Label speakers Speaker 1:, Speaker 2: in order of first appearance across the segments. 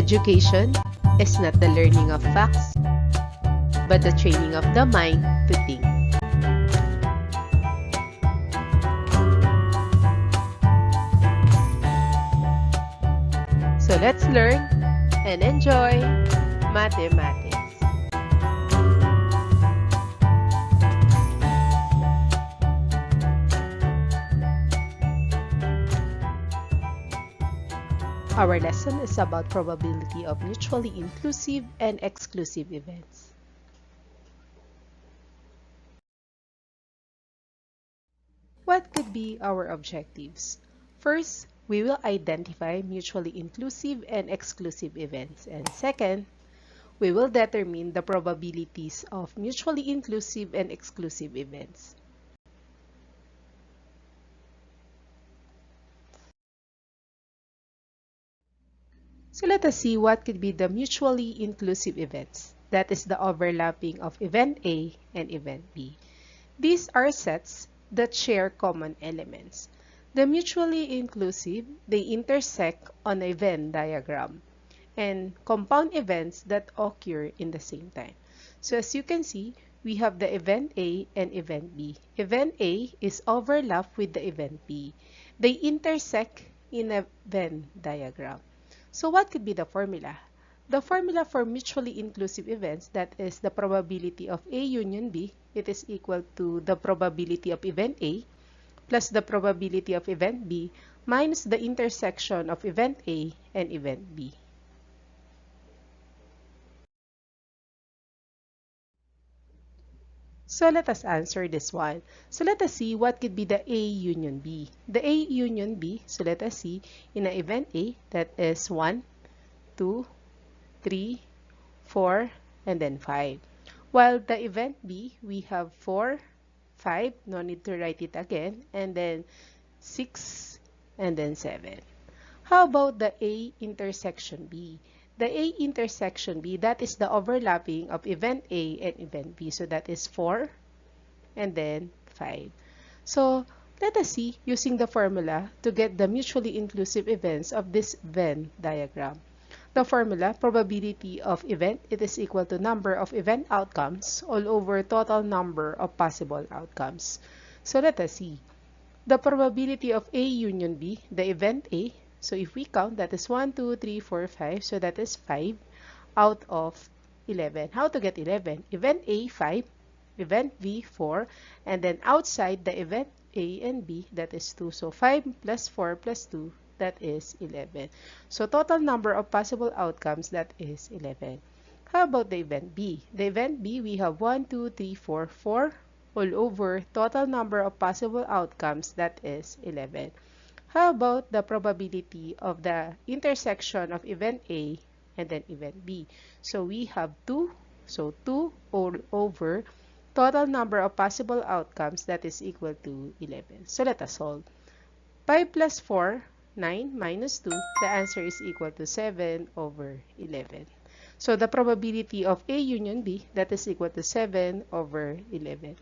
Speaker 1: Education is not the learning of facts, but the training of the mind to think. So let's learn and enjoy mathematics. Our lesson is about probability of mutually inclusive and exclusive events. What could be our objectives? First, we will identify mutually inclusive and exclusive events. And second, we will determine the probabilities of mutually inclusive and exclusive events. So let us see what could be the mutually inclusive events. That is the overlapping of event A and event B. These are sets that share common elements. The mutually inclusive, they intersect on a Venn diagram, and compound events that occur in the same time. So as you can see, we have the event A and event B. Event A is overlapped with the event B. They intersect in a Venn diagram. So what could be the formula? The formula for mutually inclusive events, that is the probability of A union B, it is equal to the probability of event A plus the probability of event B minus the intersection of event A and event B. So let us answer this one. So let us see what could be the A union B. The A union B, so let us see in an event A, that is 1, 2, 3, 4, and then 5. While the event B, we have 4, 5, no need to write it again, and then 6, and then 7. How about the A intersection B? The A intersection B, that is the overlapping of event A and event B. So that is 4 and then 5. So let us see using the formula to get the mutually inclusive events of this Venn diagram. The formula, probability of event, it is equal to number of event outcomes all over total number of possible outcomes. So let us see. The probability of A union B, the event A, so if we count, that is 1, 2, 3, 4, 5, so that is 5 out of 11. How to get 11? Event A, 5, event B, 4, and then outside the event A and B, that is 2. So 5 plus 4 plus 2, that is 11. So total number of possible outcomes, that is 11. How about the event B? The event B, we have 1, 2, 3, 4, 4 all over total number of possible outcomes, that is 11. How about the probability of the intersection of event A and then event B? So we have 2, so 2 all over total number of possible outcomes, that is equal to 11. So let us solve. 5 plus 4, 9 minus 2, the answer is equal to 7 over 11. So the probability of A union B, that is equal to 7 over 11.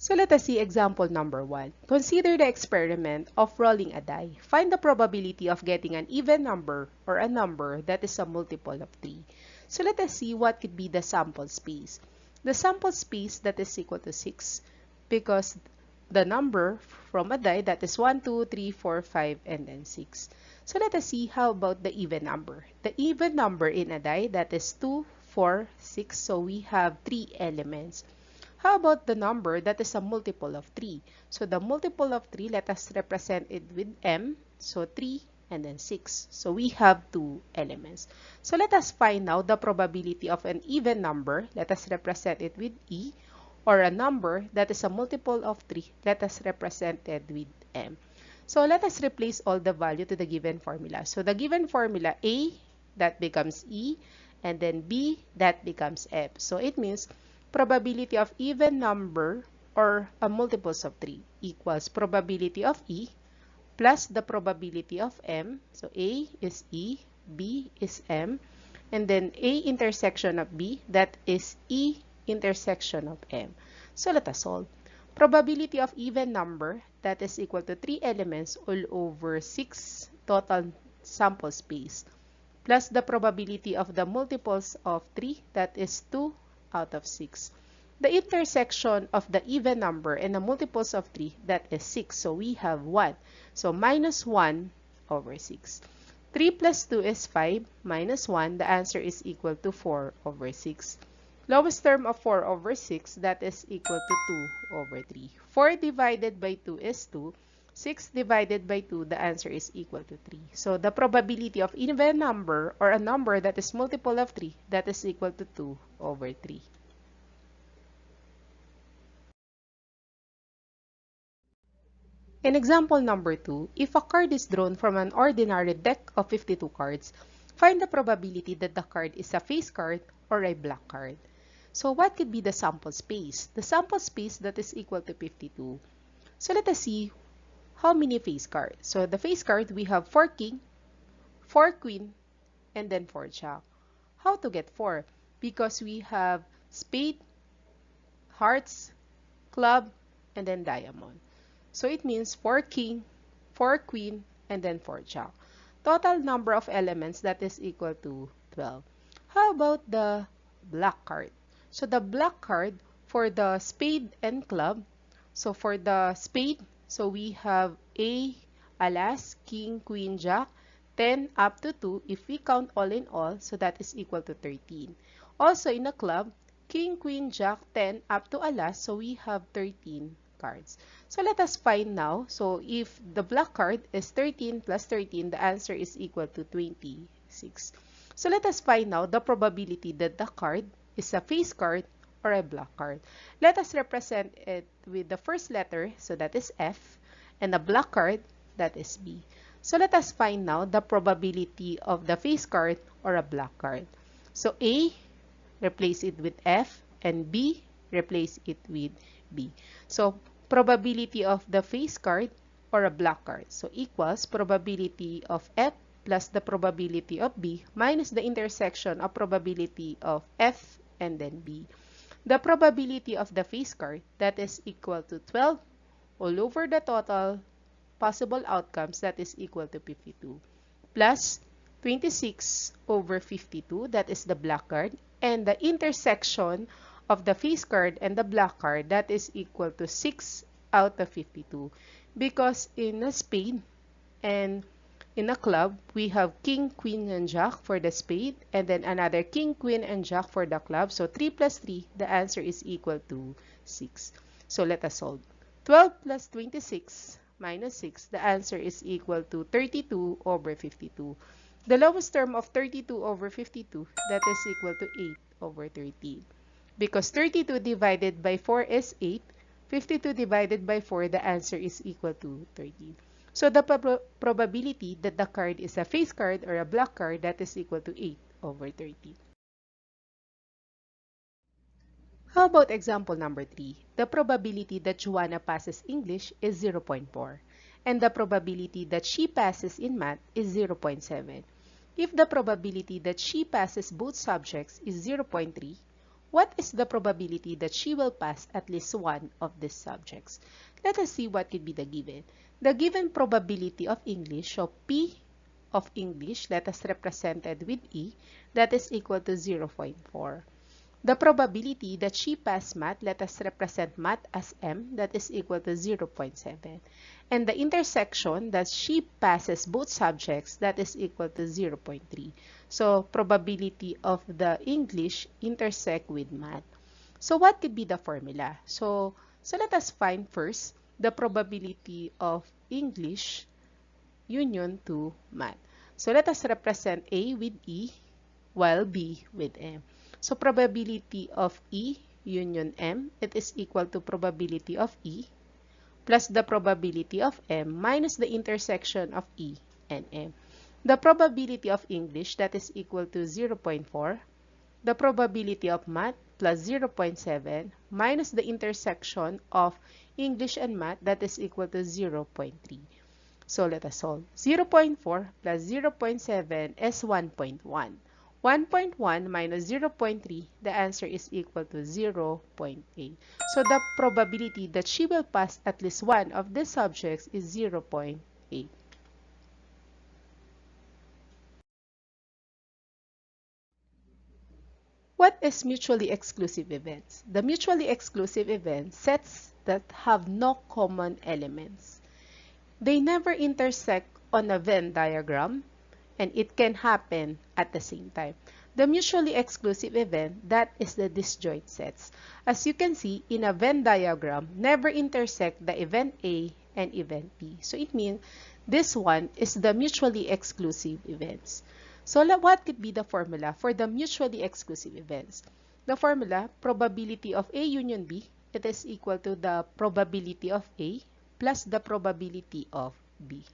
Speaker 1: So let us see example number 1. Consider the experiment of rolling a die. Find the probability of getting an even number or a number that is a multiple of 3. So let us see what could be the sample space. The sample space, that is equal to 6, because the number from a die, that is 1, 2, 3, 4, 5, and then 6. So let us see how about the even number. The even number in a die, that is 2, 4, 6. So we have 3 elements. How about the number that is a multiple of 3? So the multiple of 3, let us represent it with M. So 3 and then 6. So we have 2 elements. So let us find now the probability of an even number. Let us represent it with E. Or a number that is a multiple of 3. Let us represent it with M. So let us replace all the value to the given formula. So the given formula, A, that becomes E. And then B, that becomes F. So it means probability of even number or a multiples of 3 equals probability of E plus the probability of M. So A is E, B is M, and then A intersection of B, that is E intersection of M. So let us solve. Probability of even number, that is equal to 3 elements all over 6 total sample space, plus the probability of the multiples of 3, that is 2 out of 6. The intersection of the even number and the multiples of 3, that is 6. So we have 1. So minus 1 over 6. 3 plus 2 is 5, minus 1, the answer is equal to 4 over 6. Lowest term of 4 over 6, that is equal to 2 over 3. 4 divided by 2 is 2. 6 divided by 2, the answer is equal to 3. So the probability of even number or a number that is multiple of 3, that is equal to 2 over 3. In example number 2, if a card is drawn from an ordinary deck of 52 cards, find the probability that the card is a face card or a black card. So what could be the sample space? The sample space, that is equal to 52. So let us see how many face cards. So the face card, we have 4 king, 4 queen, and then 4 jack. How to get 4? Because we have spade, hearts, club, and then diamond. So it means 4 king, 4 queen, and then 4 jack. Total number of elements, that is equal to 12. How about the black card? So the black card for the spade and club. So for the spade, so we have A, alas, king, queen, jack, 10 up to 2 if we count all in all, so that is equal to 13. Also in a club, king, queen, jack, 10 up to alas, so we have 13 cards. So let us find now. So if the black card is 13 plus 13, the answer is equal to 26. So let us find now the probability that the card is a face card or a black card. Let us represent it with the first letter, so that is F, and the black card, that is B. So let us find now the probability of the face card or a black card. So A, replace it with F, and B, replace it with B. So probability of the face card or a black card, so equals probability of F plus the probability of B minus the intersection of probability of F and then B. The probability of the face card, that is equal to 12 all over the total possible outcomes, that is equal to 52, plus 26 over 52, that is the black card, and the intersection of the face card and the black card, that is equal to 6 out of 52, because in a spade and in a club, we have king, queen, and jack for the spade, and then another king, queen, and jack for the club. So 3 plus 3, the answer is equal to 6. So let us solve. 12 plus 26 minus 6, the answer is equal to 32 over 52. The lowest term of 32 over 52, that is equal to 8 over 13. Because 32 divided by 4 is 8, 52 divided by 4, the answer is equal to 13. So the probability that the card is a face card or a black card, that is equal to 8 over 13. How about example number 3? The probability that Joanna passes English is 0.4, and the probability that she passes in math is 0.7. If the probability that she passes both subjects is 0.3, what is the probability that she will pass at least one of these subjects? Let us see what could be the given. The given probability of English, so P of English, let us represent it with E, that is equal to 0.4. The probability that she passed math, let us represent math as M, that is equal to 0.7. And the intersection that she passes both subjects, that is equal to 0.3. So probability of the English intersect with math. So what could be the formula? So let us find first the probability of English union to math. So let us represent A with E while B with M. So probability of E union M, it is equal to probability of E plus the probability of M minus the intersection of E and M. The probability of English, that is equal to 0.4. The probability of math plus 0.7 minus the intersection of English and math, that is equal to 0.3. So let us solve. 0.4 plus 0.7 is 1.1. 1.1 minus 0.3, the answer is equal to 0.8. So the probability that she will pass at least one of these subjects is 0.8. What is mutually exclusive events? The mutually exclusive events sets that have no common elements. They never intersect on a Venn diagram, and it can happen at the same time. The mutually exclusive event, that is the disjoint sets. As you can see, in a Venn diagram, never intersect the event A and event B. So it means this one is the mutually exclusive events. So what could be the formula for the mutually exclusive events? The formula, probability of A union B, it is equal to the probability of A plus the probability of B.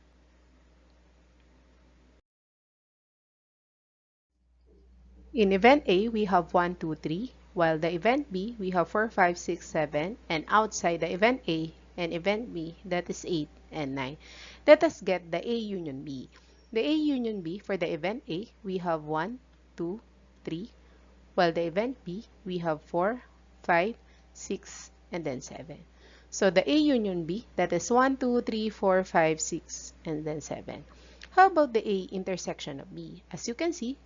Speaker 1: In event A, we have 1, 2, 3, while the event B, we have 4, 5, 6, 7, and outside the event A and event B, that is 8 and 9. Let us get the A union B. The A union B, for the event A, we have 1, 2, 3, while the event B, we have 4, 5, 6, and then 7. So the A union B, that is 1, 2, 3, 4, 5, 6, and then 7. How about the A intersection of B? As you can see,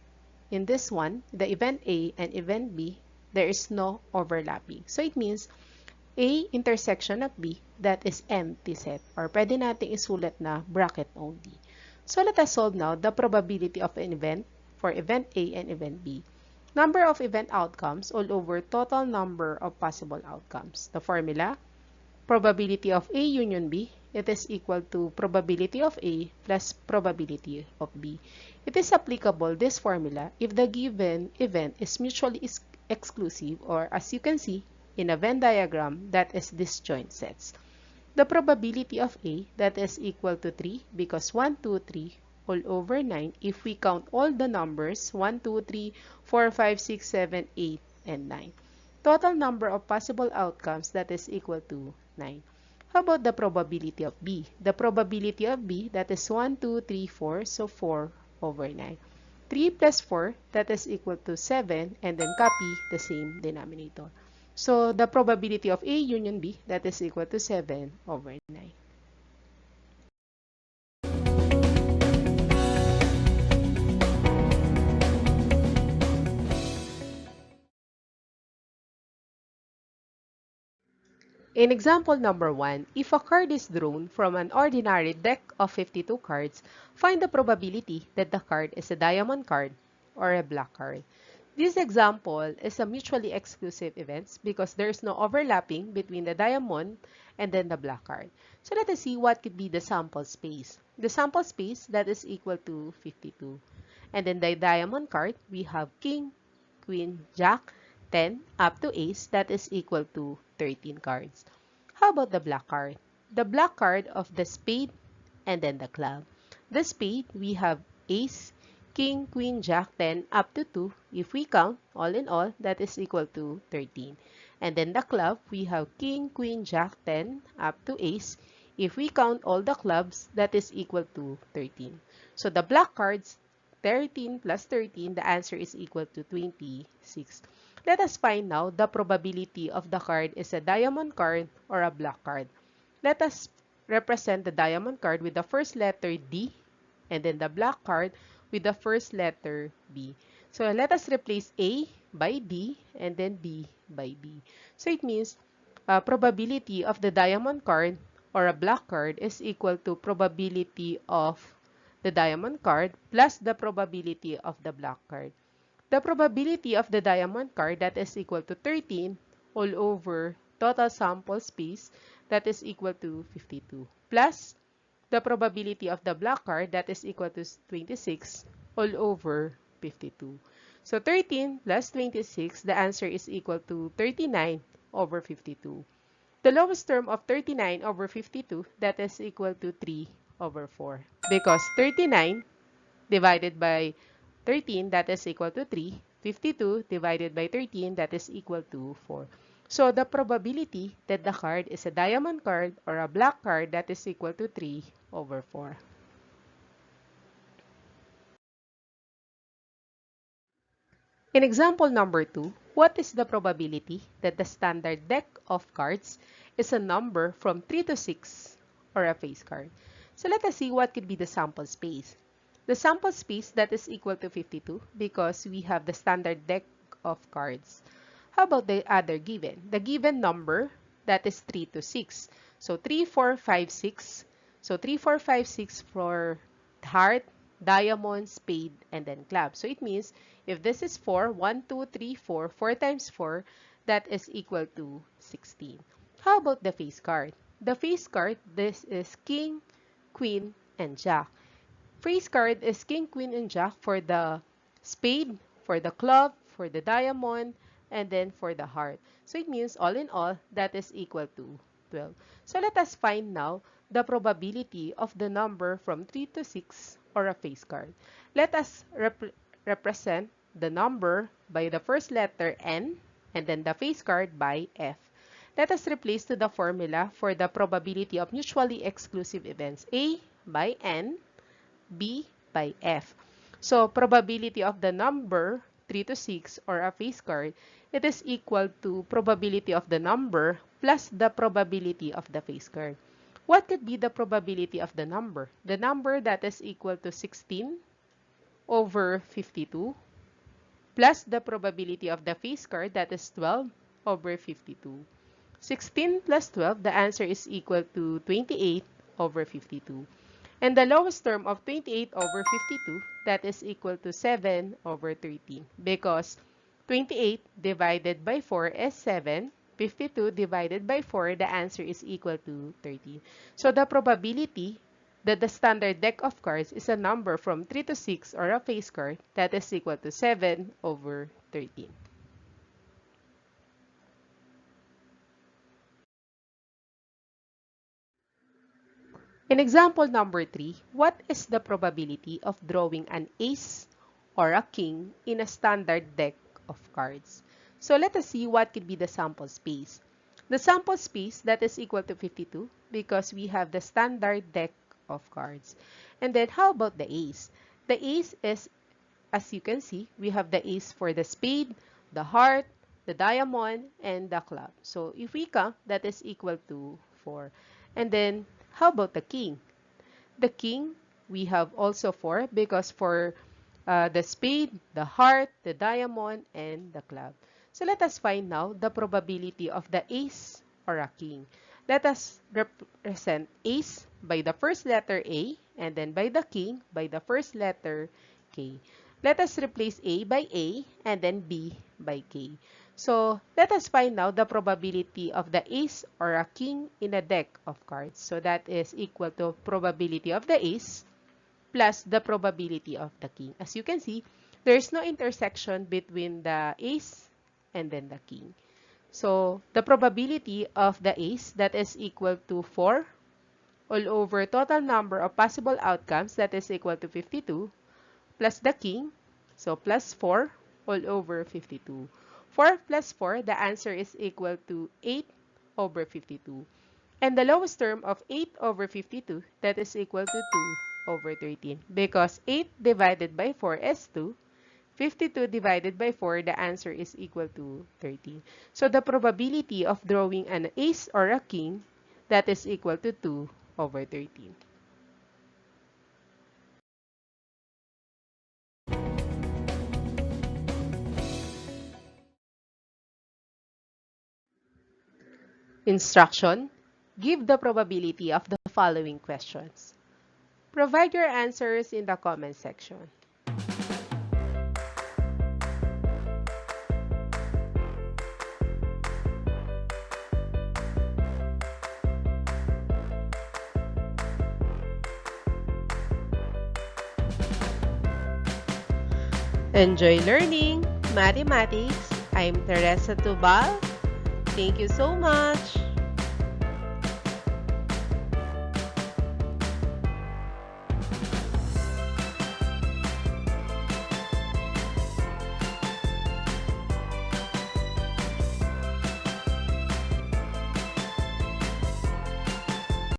Speaker 1: in this one, the event A and event B, there is no overlapping. So it means A intersection of B, that is empty set, or pwede nating isulat na bracket only. So let us solve now the probability of an event for event A and event B. Number of event outcomes all over total number of possible outcomes. The formula, probability of A union B, it is equal to probability of A plus probability of B. It is applicable, this formula, if the given event is mutually exclusive, or as you can see in a Venn diagram, that is disjoint sets. The probability of A, that is equal to 3 because 1, 2, 3 all over 9 if we count all the numbers 1, 2, 3, 4, 5, 6, 7, 8, and 9. Total number of possible outcomes, that is equal to 9. How about the probability of B? The probability of B, that is 1, 2, 3, 4, so 4 over 9. 3 plus 4, that is equal to 7, and then copy the same denominator. So the probability of A union B, that is equal to 7 over 9. In example number 1, if a card is drawn from an ordinary deck of 52 cards, find the probability that the card is a diamond card or a black card. This example is a mutually exclusive events because there is no overlapping between the diamond and then the black card. So let us see what could be the sample space. The sample space, that is equal to 52. And then the diamond card, we have king, queen, jack, 10 up to ace, that is equal to 13 cards. How about the black card? The black card of the spade and then the club. The spade, we have ace, king, queen, jack, 10 up to 2. If we count, all in all, that is equal to 13. And then the club, we have king, queen, jack, 10 up to ace. If we count all the clubs, that is equal to 13. So the black cards, 13 plus 13, the answer is equal to 26. Let us find now the probability of the card is a diamond card or a black card. Let us represent the diamond card with the first letter D and then the black card with the first letter B. So let us replace A by D and then B by B. So it means probability of the diamond card or a black card is equal to probability of the diamond card plus the probability of the black card. The probability of the diamond card, that is equal to 13 all over total sample space, that is equal to 52, plus the probability of the black card, that is equal to 26 all over 52. So 13 plus 26, the answer is equal to 39 over 52. The lowest term of 39 over 52, that is equal to 3 over 4. Because 39 divided by 13, that is equal to 3. 52 divided by 13, that is equal to 4. So the probability that the card is a diamond card or a black card, that is equal to 3 over 4. In example number 2, what is the probability that the standard deck of cards is a number from 3 to 6 or a face card? So let us see what could be the sample space. The sample space that is equal to 52 because we have the standard deck of cards. How about the other given? The given number that is 3 to 6. So 3, 4, 5, 6. So 3, 4, 5, 6 for heart, diamond, spade, and then club. So it means if this is 4, 1, 2, 3, 4, 4 times 4, that is equal to 16. How about the face card? The face card, this is king, queen, and jack. Face card is king, queen, and jack for the spade, for the club, for the diamond, and then for the heart. So it means all in all, that is equal to 12. So let us find now the probability of the number from 3 to 6 or a face card. Let us represent the number by the first letter N and then the face card by F. Let us replace to the formula for the probability of mutually exclusive events. A by N, B by F. So probability of the number 3 to 6 or a face card, it is equal to probability of the number plus the probability of the face card. What could be the probability of the number? The number that is equal to 16 over 52 plus the probability of the face card that is 12 over 52. 16 plus 12, the answer is equal to 28 over 52. And the lowest term of 28 over 52, that is equal to 7 over 13 because 28 divided by 4 is 7. 52 divided by 4, the answer is equal to 13. So the probability that the standard deck of cards is a number from 3 to 6 or a face card, that is equal to 7 over 13. In example number 3, what is the probability of drawing an ace or a king in a standard deck of cards? So let us see what could be the sample space. The sample space that is equal to 52 because we have the standard deck of cards. And then how about the ace? The ace is, as you can see, we have the ace for the spade, the heart, the diamond, and the club. So if we count, that is equal to 4. And then how about the king? The king, we have also 4 because for the spade, the heart, the diamond, and the club. So let us find now the probability of the ace or a king. Let us represent ace by the first letter A and then by the king by the first letter K. Let us replace A by A and then B by K. So let us find now the probability of the ace or a king in a deck of cards. So that is equal to probability of the ace plus the probability of the king. As you can see, there is no intersection between the ace and then the king. So the probability of the ace, that is equal to 4 all over total number of possible outcomes, that is equal to 52, plus the king, so plus 4 all over 52. 4 plus 4, the answer is equal to 8 over 52. And the lowest term of 8 over 52, that is equal to 2 over 13. Because 8 divided by 4 is 2. 52 divided by 4, the answer is equal to 13. So the probability of drawing an ace or a king, that is equal to 2 over 13. Instruction: give the probability of the following questions. Provide your answers in the comment section. Enjoy learning mathematics. I'm Teresa Tubal. Thank you so much.